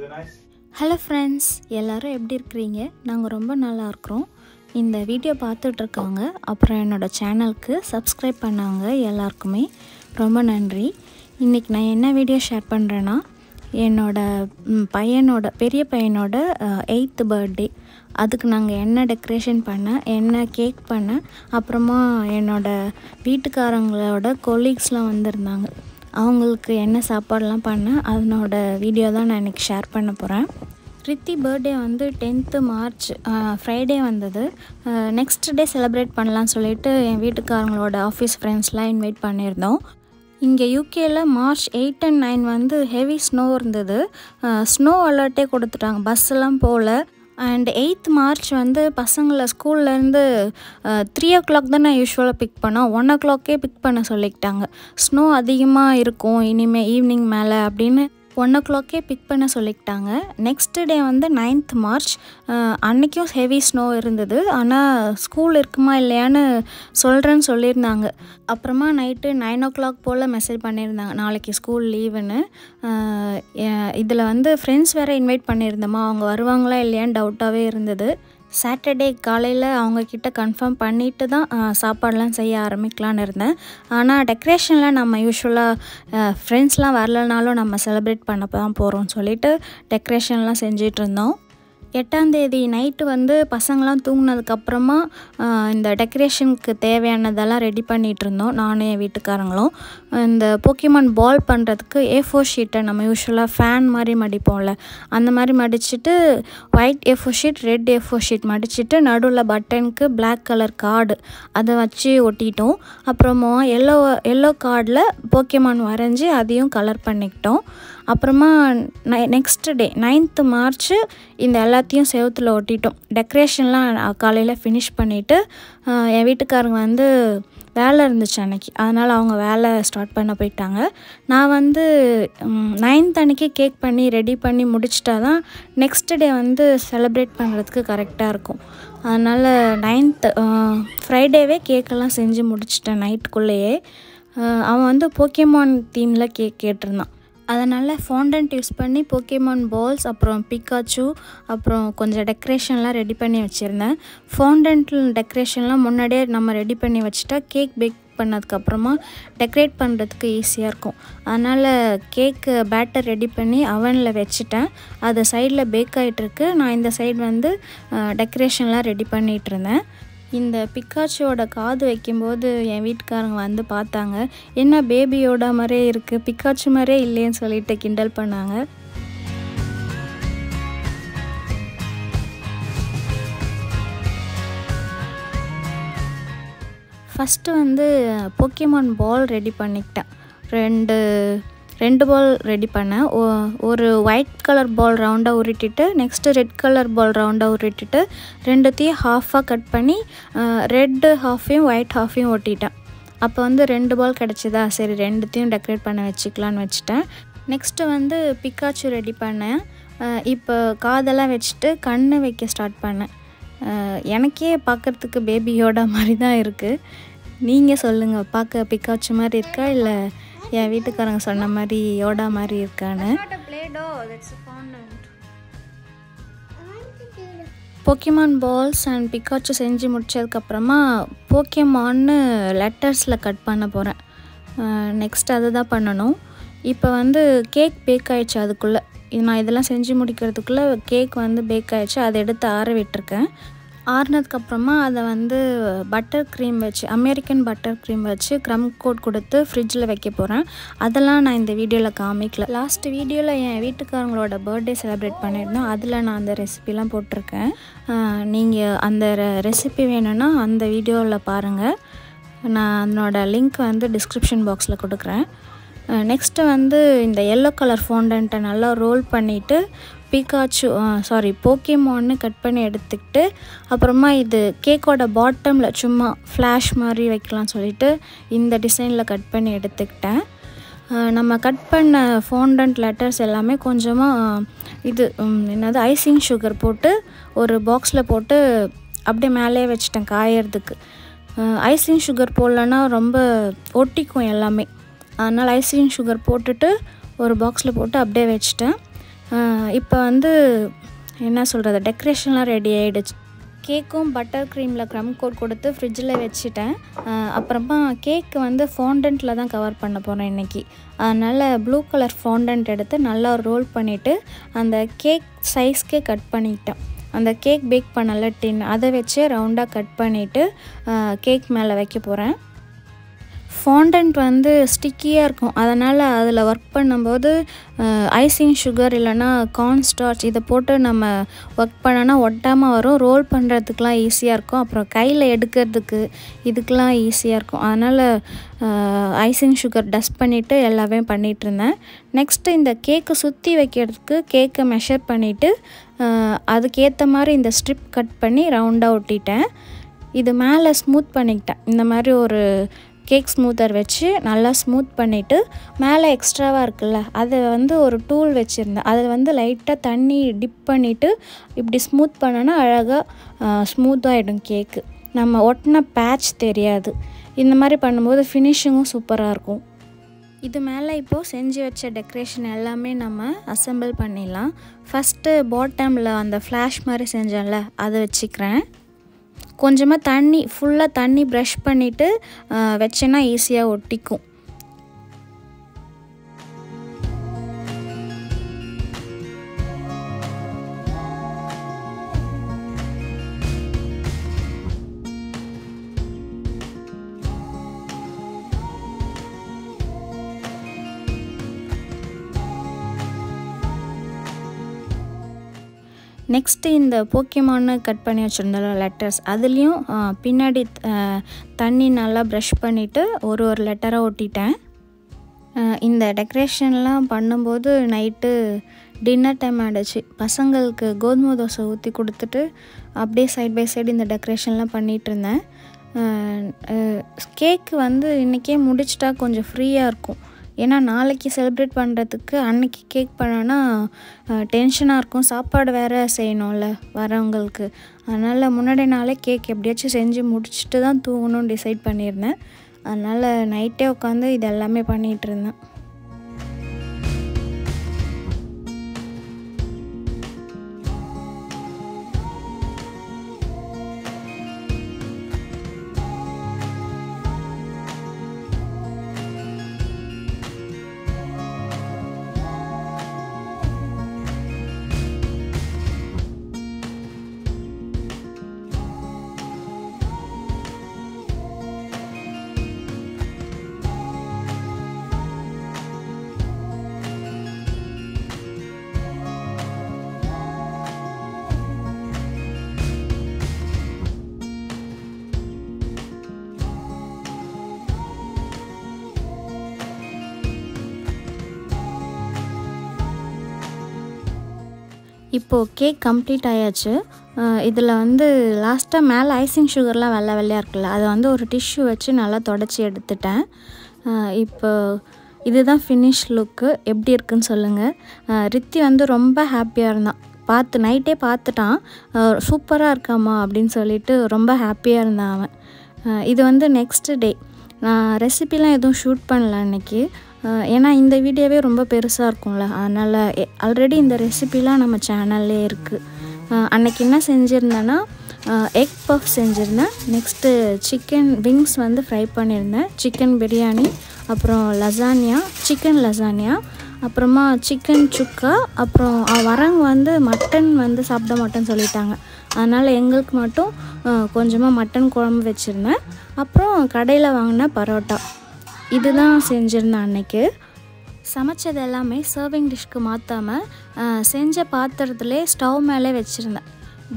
Hello friends, எல்லாரும் எப்படி இருக்கீங்க? நாங்க ரொம்ப நல்லா இருக்கோம். இந்த வீடியோ பார்த்துட்டு இருக்காங்க. அப்புறம் என்னோட சேனலுக்கு சப்ஸ்கிரைப் பண்ணாங்க எல்லாருக்குமே ரொம்ப நன்றி. இன்னைக்கு நான் என்ன வீடியோ ஷேர் பண்றேன்னா என்னோட பெரிய பையனோட 8th பர்த்டே. அதுக்கு நாங்க என்ன டெக்கரேஷன் பண்ண, என்ன கேக் பண்ண, அப்புறமா என்னோட வீட்டுக்காரங்களோட கொலீக்ஸ்லாம் வந்திருந்தாங்க. அவங்களுக்கு என்ன சாப்பாடுலாம் பண்ண அதனோட வீடியோ தான் நான் இன்றைக்கி ஷேர் பண்ண போகிறேன். ரித்தி பர்த்டே வந்து 10th March ஃப்ரைடே வந்தது. நெக்ஸ்ட் டே செலிப்ரேட் பண்ணலான்னு சொல்லிட்டு என் வீட்டுக்காரங்களோட ஆஃபீஸ் ஃப்ரெண்ட்ஸ்லாம் இன்வைட் பண்ணியிருந்தோம். இங்கே யூகேயில் March 8 and 9 வந்து ஹெவி ஸ்னோ இருந்தது. ஸ்னோ அலர்ட்டே கொடுத்துட்டாங்க, பஸ்ஸெல்லாம் போகல. அண்ட் 8th March வந்து பசங்களை ஸ்கூல்லேருந்து 3 o'clock தான் நான் யூஸ்வலாக பிக் பண்ணோம். 1 o'clock பிக் பண்ண சொல்லிக்கிட்டாங்க. ஸ்னோ அதிகமாக இருக்கும் இனிமேல் ஈவினிங் மேலே அப்படின்னு 1 o'clock பிக் பண்ண சொல்லிக்கிட்டாங்க. நெக்ஸ்ட் டே வந்து 9th March அன்றைக்கும் ஹெவி ஸ்னோ இருந்தது. ஆனால் ஸ்கூல் இருக்குமா இல்லையான்னு சொல்கிறேன்னு சொல்லியிருந்தாங்க. அப்புறமா நைட்டு 9 o'clock போல் மெசேஜ் பண்ணியிருந்தாங்க நாளைக்கு ஸ்கூல் லீவுன்னு. இதில் வந்து ஃப்ரெண்ட்ஸ் வேறு இன்வைட் பண்ணியிருந்தோமா, அவங்க வருவாங்களா இல்லையான்னு டவுட்டாகவே இருந்தது. சாட்டர்டே காலையில் அவங்கக்கிட்ட கன்ஃபார்ம் பண்ணிவிட்டு தான் சாப்பாடெலாம் செய்ய ஆரம்பிக்கலான்னு இருந்தேன். ஆனால் டெக்கரேஷனில் நம்ம யூஸ்வலாக ஃப்ரெண்ட்ஸ்லாம் வரலனாலும் நம்ம செலிப்ரேட் பண்ண தான் போகிறோம்னு சொல்லிவிட்டு டெக்கரேஷன்லாம் செஞ்சிட்ருந்தோம். 8ஆம் தேதி நைட்டு வந்து பசங்களாம் தூங்கினதுக்கப்புறமா இந்த டெக்கரேஷனுக்கு தேவையானதெல்லாம் ரெடி பண்ணிகிட்ருந்தோம், நானும் என் வீட்டுக்காரங்களும். இந்த போக்கிமான் பால் பண்ணுறதுக்கு A4 ஷீட்டை நம்ம யூஸ்வலாக ஃபேன் மாதிரி மடிப்போம்ல, அந்த மாதிரி மடிச்சுட்டு white A4 sheet, red A4 sheet மடிச்சுட்டு நடுவில் பட்டனுக்கு பிளாக் கலர் கார்டு அதை வச்சு ஒட்டிட்டோம். அப்புறமா எல்லோ கார்டில் போக்கிமான் வரைஞ்சி அதையும் கலர் பண்ணிக்கிட்டோம். அப்புறமா நெக்ஸ்ட் டே 9th March இந்த எல்லாத்தையும் செவத்தில் ஒட்டிட்டோம். டெக்கரேஷன்லாம் காலையில் ஃபினிஷ் பண்ணிவிட்டு என் வீட்டுக்காரங்க வந்து வேலை இருந்துச்சு அன்றைக்கி, அதனால் அவங்க வேலை ஸ்டார்ட் பண்ண போயிட்டாங்க. நான் வந்து 9th அன்றைக்கி கேக் பண்ணி ரெடி பண்ணி முடிச்சிட்டா தான் நெக்ஸ்ட் டே வந்து செலிப்ரேட் பண்ணுறதுக்கு கரெக்டாக இருக்கும். அதனால் 9th ஃப்ரைடேவே கேக்கெல்லாம் செஞ்சு முடிச்சிட்டேன் நைட்டுக்குள்ளேயே. அவன் வந்து போக்கிமான் தீமில் கேக் கேட்டிருந்தான். அதனால் ஃபாண்டன்ட் யூஸ் பண்ணி போக்கிமான் பால்ஸ், அப்புறம் பிகாச்சு, அப்புறம் கொஞ்சம் டெக்கரேஷன்லாம் ரெடி பண்ணி வச்சுருந்தேன். ஃபாண்டன்ட் டெக்கரேஷன்லாம் முன்னாடியே நம்ம ரெடி பண்ணி வச்சுட்டா கேக் பேக் பண்ணதுக்கப்புறமா டெக்கரேட் பண்ணுறதுக்கு ஈஸியாக இருக்கும். அதனால் கேக்கு பேட்டர் ரெடி பண்ணி அவனில் வச்சுட்டேன். அது சைடில் பேக் ஆகிட்டுருக்கு. நான் இந்த சைடு வந்து டெக்கரேஷன்லாம் ரெடி பண்ணிகிட்ருந்தேன். இந்த பிக்காச்சுவோட காது வைக்கும்போது என் வீட்டுக்காரங்க வந்து பார்த்தாங்க, என்ன பேபியோட மாதிரியே இருக்குது, பிக்காச்சு மாதிரியே இல்லைன்னு சொல்லிட்டு கிண்டல் பண்ணாங்க. ஃபஸ்ட்டு வந்து போக்கிமான் பால் ரெடி பண்ணிக்கிட்டேன். ரெண்டு பால் ரெடி பண்ணேன். ஒரு ஒயிட் கலர் பால் ரவுண்டாக உருட்டிட்டு, நெக்ஸ்ட்டு ரெட் கலர் பால் ரவுண்டாக உருட்டிட்டு, ரெண்டுத்தையும் ஹாஃபாக கட் பண்ணி ரெட்டு ஹாஃபையும் ஒயிட் ஹாஃபையும் ஒட்டிட்டேன். அப்போ வந்து 2 பால் கிடச்சிதா, சரி ரெண்டுத்தையும் டெக்கரேட் பண்ண வச்சுக்கலான்னு வச்சுட்டேன். நெக்ஸ்ட்டு வந்து பிக்காச்சு ரெடி பண்ணேன். இப்போ காதெல்லாம் வச்சுட்டு கண் வைக்க ஸ்டார்ட் பண்ணேன். எனக்கே பார்க்குறதுக்கு பேபியோட மாதிரி தான் இருக்குது. நீங்கள் சொல்லுங்கள், பார்க்க பிக்காச்சு மாதிரி இருக்கா இல்லை என் வீட்டுக்காரங்க சொன்ன மாதிரி யோடா மாதிரி இருக்கான்னு. போக்கிமான் பால்ஸ் அண்ட் பிக்காச்சு செஞ்சு முடிச்சதுக்கப்புறமா போக்கிமான்னு லெட்டர்ஸில் கட் பண்ண போகிறேன். நெக்ஸ்ட் அதை தான் பண்ணணும். இப்போ வந்து கேக் பேக் ஆகிடுச்சு. அதுக்குள்ளே நான் இதெல்லாம் செஞ்சு முடிக்கிறதுக்குள்ளே கேக் வந்து பேக் ஆகிடுச்சு. அதை எடுத்து ஆற விட்டுருக்கேன். ஆறுனதுக்கப்புறமா அதை வந்து Buttercream வச்சு, அமெரிக்கன் Buttercream வச்சு க்ரம் கோட் கொடுத்து ஃப்ரிட்ஜில் வைக்க போகிறேன். அதெல்லாம் நான் இந்த வீடியோவில் காமிக்கல. லாஸ்ட் வீடியோவில் என் வீட்டுக்காரங்களோட பர்த்டே செலிப்ரேட் பண்ணியிருந்தோம், அதில் நான் அந்த ரெசிபிலாம் போட்டிருக்கேன். நீங்கள் அந்த ரெசிபி வேணும்னா அந்த வீடியோவில் பாருங்கள். நான் அதனோட லிங்க் வந்து டிஸ்கிரிப்ஷன் பாக்ஸில் கொடுக்குறேன். நெக்ஸ்ட்டு வந்து இந்த எல்லோ கலர் ஃபாண்டன்ட்டை நல்லா ரோல் பண்ணிவிட்டு போக்கிமான்னு கட் பண்ணி எடுத்துக்கிட்டு, அப்புறமா இது கேக்கோட பாட்டமில் சும்மா ஃப்ளாஷ் மாதிரி வைக்கலாம்னு சொல்லிட்டு இந்த டிசைனில் கட் பண்ணி எடுத்துக்கிட்டேன். நம்ம கட் பண்ண ஃபாண்டன்ட் லெட்டர்ஸ் எல்லாமே கொஞ்சமாக ஐசிங் சுகர் போட்டு ஒரு பாக்ஸில் போட்டு அப்படியே மேலே வச்சுட்டேன் காயறதுக்கு. ஐசிங் சுகர் போடலன்னா ரொம்ப ஒட்டிக்கும் எல்லாமே. அதனால் ஐசிங் சுகர் போட்டுட்டு ஒரு பாக்ஸில் போட்டு அப்படியே வச்சுட்டேன். இப்போ வந்து என்ன சொல்கிறது, டெக்கரேஷன்லாம் ரெடி ஆகிடுச்சு. கேக்கும் பட்டர் க்ரீமில் க்ரம் கோட் கொடுத்து ஃப்ரிட்ஜில் வச்சுட்டேன். அப்புறமா கேக்கு வந்து ஃபாண்டன்ட்டில் தான் கவர் பண்ண போகிறேன் இன்றைக்கி. அதனால் ப்ளூ கலர் ஃபாண்டன்ட் எடுத்து நல்லா ரோல் பண்ணிவிட்டு அந்த கேக் சைஸ்க்கே கட் பண்ணிக்கிட்டேன். அந்த கேக் பேக் பண்ணல டின் அதை வச்சு ரவுண்டாக கட் பண்ணிவிட்டு கேக் மேலே வைக்க போகிறேன். ஃபாண்டன்ட் வந்து ஸ்டிக்கியாக இருக்கும், அதனால் அதில் ஒர்க் பண்ணும்போது ஐசிங் சுகர் இல்லைனா கார்ன் ஸ்டார்ச் இதை போட்டு நம்ம ஒர்க் பண்ணோன்னா ஒட்டாமல் வரும். ரோல் பண்ணுறதுக்கெலாம் ஈஸியாக இருக்கும். அப்புறம் கையில் எடுக்கிறதுக்கு இதுக்கெலாம் ஈஸியாக இருக்கும். அதனால் ஐசிங் சுகர் டஸ்ட் பண்ணிவிட்டு எல்லாமே பண்ணிகிட்ருந்தேன். நெக்ஸ்ட்டு இந்த கேக்கு சுற்றி வைக்கிறதுக்கு கேக்கை மெஷர் பண்ணிவிட்டு அதுக்கேற்ற மாதிரி இந்த ஸ்ட்ரிப் கட் பண்ணி ரவுண்டாக ஒட்டிட்டேன். இது மேலே ஸ்மூத் பண்ணிக்கிட்டேன். இந்த மாதிரி ஒரு கேக் ஸ்மூத்தர் வச்சு நல்லா ஸ்மூத் பண்ணிவிட்டு மேலே எக்ஸ்ட்ராவாக இருக்குல்ல அதை வந்து ஒரு டூல் வச்சுருந்தேன். அதை வந்து லைட்டாக தண்ணி டிப் பண்ணிவிட்டு இப்படி ஸ்மூத் பண்ணோன்னா அழகாக ஸ்மூத்தாகிடும் கேக்கு. நம்ம ஒட்டின பேட்ச் தெரியாது. இந்த மாதிரி பண்ணும்போது ஃபினிஷிங்கும் சூப்பராக இருக்கும். இது மேலே இப்போது செஞ்சு வச்ச டெக்கரேஷன் எல்லாமே நம்ம அசெம்பிள் பண்ணிடலாம். ஃபஸ்ட்டு பாட்டமில் அந்த ஃப்ளாஷ் மாதிரி செஞ்சோம்ல அதை வச்சுக்கிறேன். கொஞ்சமாக தண்ணி ஃபுல்லாக தண்ணி ப்ரஷ் பண்ணிவிட்டு வச்சேன்னா ஈஸியாக ஒட்டிக்கும். நெக்ஸ்ட்டு இந்த போக்கிமான்னு கட் பண்ணி வச்சுருந்தோம் லெட்டர்ஸ், அதுலேயும் பின்னாடி தண்ணி நல்லா ப்ரஷ் பண்ணிவிட்டு ஒரு லெட்டராக ஒட்டிட்டேன். இந்த டெக்கரேஷன்லாம் பண்ணும்போது நைட்டு டின்னர் டைம் ஆகிடுச்சு. பசங்களுக்கு கோதுமை தோசை ஊற்றி கொடுத்துட்டு அப்படியே சைட் பை சைடு இந்த டெக்கரேஷன்லாம் பண்ணிகிட்டு இருந்தேன். கேக்கு வந்து இன்றைக்கே முடிச்சிட்டா கொஞ்சம் ஃப்ரீயாக இருக்கும். ஏன்னா நாளைக்கு செலிப்ரேட் பண்ணுறதுக்கு அன்றைக்கி கேக் பண்ணோன்னா டென்ஷனாக இருக்கும். சாப்பாடு வேறு செய்யணும்ல வரவங்களுக்கு. அதனால் முன்னாடி நாளே கேக் எப்படியாச்சும் செஞ்சு முடிச்சுட்டு தான் தூங்கணும்னு டிசைட் பண்ணியிருந்தேன். அதனால் நைட்டே உட்காந்து இது எல்லாமே பண்ணிகிட்டு இருந்தேன். இப்போது கேக் கம்ப்ளீட் ஆயாச்சு. இதில் வந்து லாஸ்ட்டாக மேலே ஐசிங் சுகர்லாம் வெள்ளை வெள்ளையாக இருக்குல்ல, அதை வந்து ஒரு டிஷ்யூ வச்சு நல்லா தொடச்சி எடுத்துட்டேன். இப்போ இதுதான் ஃபினிஷ் லுக்கு. எப்படி இருக்குன்னு சொல்லுங்கள். ரித்தி வந்து ரொம்ப ஹாப்பியாக இருந்தான். நைட்டே பார்த்துட்டான். சூப்பராக இருக்காமா அப்படின்னு சொல்லிட்டு ரொம்ப ஹாப்பியாக இருந்தான் அவன். இது வந்து நெக்ஸ்ட் டே. நான் ரெசிபிலாம் எதுவும் ஷூட் பண்ணல அன்றைக்கி. ஏன்னா இந்த வீடியோவே ரொம்ப பெருசாக இருக்கும்ல, அதனால் ஆல்ரெடி இந்த ரெசிபிலாம் நம்ம சேனல்லே இருக்குது. அன்றைக்கி என்ன செஞ்சுருந்தேன்னா எக் பஃப் செஞ்சுருந்தேன். நெக்ஸ்ட்டு சிக்கன் விங்ஸ் வந்து ஃப்ரை பண்ணியிருந்தேன். சிக்கன் பிரியாணி, அப்புறம் லசானியா, சிக்கன் லசானியா, அப்புறமா சிக்கன் சுக்கா. அப்புறம் வரவங்க வந்து மட்டன் வந்து சாப்பிட மாட்டேன்னு சொல்லிட்டாங்க. அதனால் எங்களுக்கு மட்டும் கொஞ்சமாக மட்டன் குழம்பு வச்சுருந்தேன். அப்புறம் கடையில் வாங்கின பரோட்டா. இதுதான் செஞ்சுருந்தேன் அன்றைக்கி. சமைச்சது எல்லாமே சர்விங் டிஷ்க்கு மாற்றாமல் செஞ்ச பாத்திரத்துலேயே ஸ்டவ் மேலே வச்சுருந்தேன்.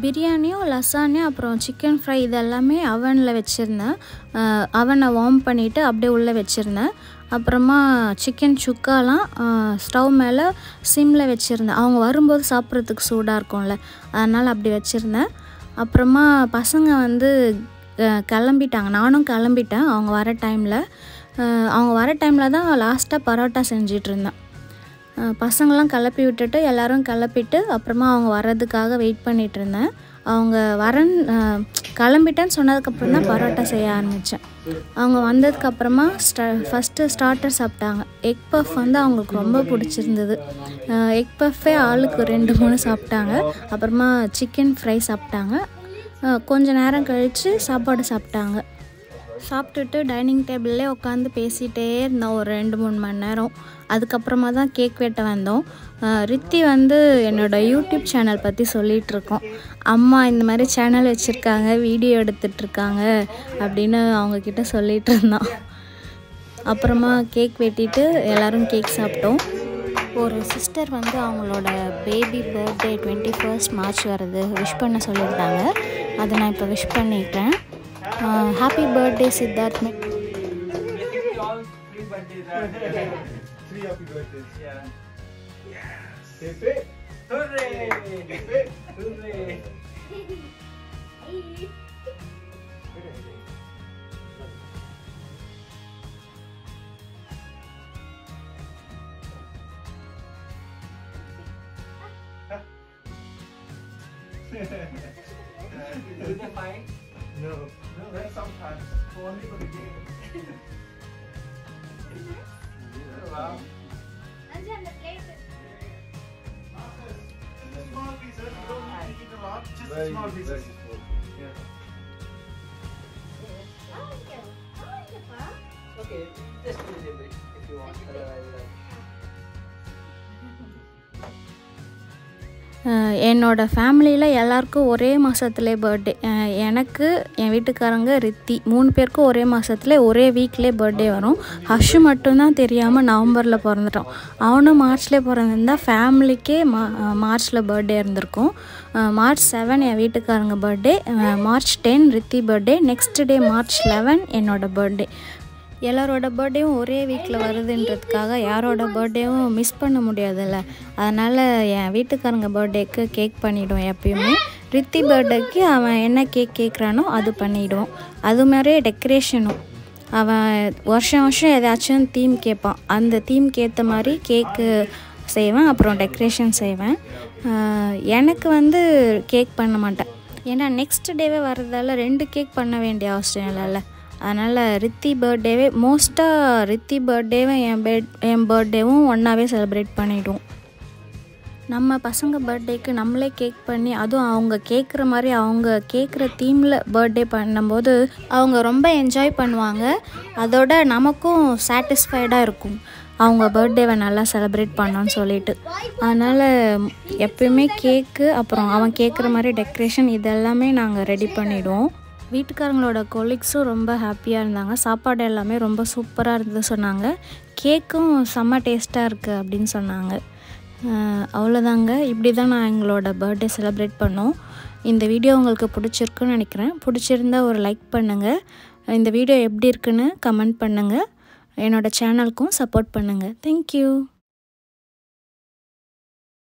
பிரியாணியும் லசானியும் அப்புறம் சிக்கன் ஃப்ரை இதெல்லாமே அவனில் வச்சுருந்தேன். அவனை வார்ம் பண்ணிவிட்டு அப்படியே உள்ளே வச்சுருந்தேன். அப்புறமா சிக்கன் சுக்காலாம் ஸ்டவ் மேலே சிம்மில் வச்சுருந்தேன். அவங்க வரும்போது சாப்பிட்றதுக்கு சூடாக இருக்கும்ல, அதனால் அப்படி வச்சுருந்தேன். அப்புறமா பசங்க வந்து கிளம்பிட்டாங்க. நானும் கிளம்பிட்டேன் அவங்க வர டைமில் தான் லாஸ்ட்டாக பரோட்டா செஞ்சிட்ருந்தேன். பசங்களாம் கிளப்பி விட்டுட்டு எல்லோரும் கிளப்பிட்டு அப்புறமா அவங்க வர்றதுக்காக வெயிட் பண்ணிகிட்ருந்தேன். அவங்க கிளம்பிட்டேன்னு சொன்னதுக்கப்புறம் தான் பரோட்டா செய்ய ஆரம்பித்தேன். அவங்க வந்ததுக்கப்புறமா ஃபஸ்ட்டு ஸ்டார்டர் சாப்பிட்டாங்க. எக் பஃப் வந்து அவங்களுக்கு ரொம்ப பிடிச்சிருந்தது. எக் பஃப்பே ஆளுக்கு 2-3 சாப்பிட்டாங்க. அப்புறமா சிக்கன் ஃப்ரை சாப்பிட்டாங்க. கொஞ்சம் நேரம் கழித்து சாப்பாடு சாப்பிட்டாங்க. சாப்பிட்டுட்டு டைனிங் டேபிள்லே உட்காந்து பேசிகிட்டே இருந்தோம் ஒரு 2-3 மணி நேரம். அதுக்கப்புறமா தான் கேக் வெட்ட வந்தோம். ரித்தி வந்து என்னோடய யூடியூப் சேனல் பற்றி சொல்லிகிட்ருக்கோம். அம்மா இந்த மாதிரி சேனல் வச்சுருக்காங்க, வீடியோ எடுத்துகிட்ருக்காங்க அப்படின்னு அவங்கக்கிட்ட சொல்லிகிட்டு இருந்தோம். அப்புறமா கேக் வெட்டிட்டு எல்லோரும் கேக் சாப்பிட்டோம். ஒரு சிஸ்டர் வந்து அவங்களோட பேபி பர்த்டே 21 மார்ச் வருது விஷ் பண்ண சொல்லியிருந்தாங்க. அதை நான் இப்போ விஷ் பண்ணிட்டேன். Happy birthday Siddharth. 3 happy birthdays. Yeah. Yes. Hip hip. Hooray! Hip hip. Hooray! Is it fine? No. No, that's sometimes. Only for the game. Wow. Small pieces. You don't need to eat a lot. Just small pieces. Yeah. Okay, just a little bit if you want. என்னோடய ஃபேமிலியில் எல்லாருக்கும் ஒரே மாதத்துலேயே birthday. எனக்கு, என் வீட்டுக்காரங்க, ரித்தி 3 பேருக்கும் ஒரே மாதத்துல ஒரே வீக்லேயே பர்த்டே வரும். ஹர்ஷு மட்டும்தான் தெரியாமல் நவம்பரில் பிறந்துட்டான். அவனும் மார்ச்லேயே பிறந்திருந்தா ஃபேமிலிக்கே மார்ச்சில் பர்த்டே இருந்திருக்கும். மார்ச் 7 என் வீட்டுக்காரங்க birthday, March 10 Riddhi birthday, next day March 11 என்னோடய பர்த்டே. எல்லாரோட பர்த்டேவும் ஒரே வீக்கில் வருதுன்றதுக்காக யாரோட பர்த்டேவும் மிஸ் பண்ண முடியாதுல்ல. அதனால் என் வீட்டுக்காரங்க பர்த்டேக்கு கேக் பண்ணிவிடுவோம் எப்பயுமே. ரித்தி பர்த்டேக்கு அவன் என்ன கேக் கேட்குறானோ அது பண்ணிவிடுவோம். அது மாதிரியே டெக்கரேஷனும் அவன் வருஷம் ஏதாச்சும் தீம் கேட்பான். அந்த தீம்க்கு ஏற்ற மாதிரி கேக்கு செய்வேன், அப்புறம் டெக்கரேஷன் செய்வேன். எனக்கு வந்து கேக் பண்ண மாட்டேன், ஏன்னா நெக்ஸ்ட் டேவே வர்றதால 2 கேக் பண்ண வேண்டிய அவசியம் இல்லைல்ல. அதனால் ரித்தி பர்த்டேவே மோஸ்ட்டாக ரித்தி பர்த்டேவும் என் பர்த்டேவும் ஒன்றாவே செலிப்ரேட் பண்ணிவிடுவோம். நம்ம பசங்க பர்த்டேக்கு நம்மளே கேக் பண்ணி, அதுவும் அவங்க கேட்குற மாதிரி அவங்க கேட்குற தீமில் பர்த்டே பண்ணும்போது அவங்க ரொம்ப என்ஜாய் பண்ணுவாங்க. அதோட நமக்கும் சாட்டிஸ்ஃபைடாக இருக்கும் அவங்க பர்த்டேவை நல்லா செலிப்ரேட் பண்ணோன்னு சொல்லிட்டு. அதனால் எப்பயுமே கேக்கு, அப்புறம் அவன் கேட்குற மாதிரி டெக்கரேஷன் இதெல்லாமே நாங்கள் ரெடி பண்ணிவிடுவோம். வீட்டுக்காரங்களோட கொலீக்ஸும் ரொம்ப ஹாப்பியாக இருந்தாங்க. சாப்பாடு எல்லாமே ரொம்ப சூப்பராக இருந்தது சொன்னாங்க. கேக்கும் செம்ம டேஸ்ட்டாக இருக்குது அப்படின்னு சொன்னாங்க. அவ்வளோதாங்க, இப்படி தான் நான் எங்களோட பர்த்டே செலிப்ரேட் பண்ணோம். இந்த வீடியோ உங்களுக்கு பிடிச்சிருக்குன்னு நினைக்கிறேன். பிடிச்சிருந்தா ஒரு லைக் பண்ணுங்கள். இந்த வீடியோ எப்படி இருக்குன்னு கமெண்ட் பண்ணுங்கள். என்னோடய சேனலுக்கும் சப்போர்ட் பண்ணுங்கள். தேங்க்யூ.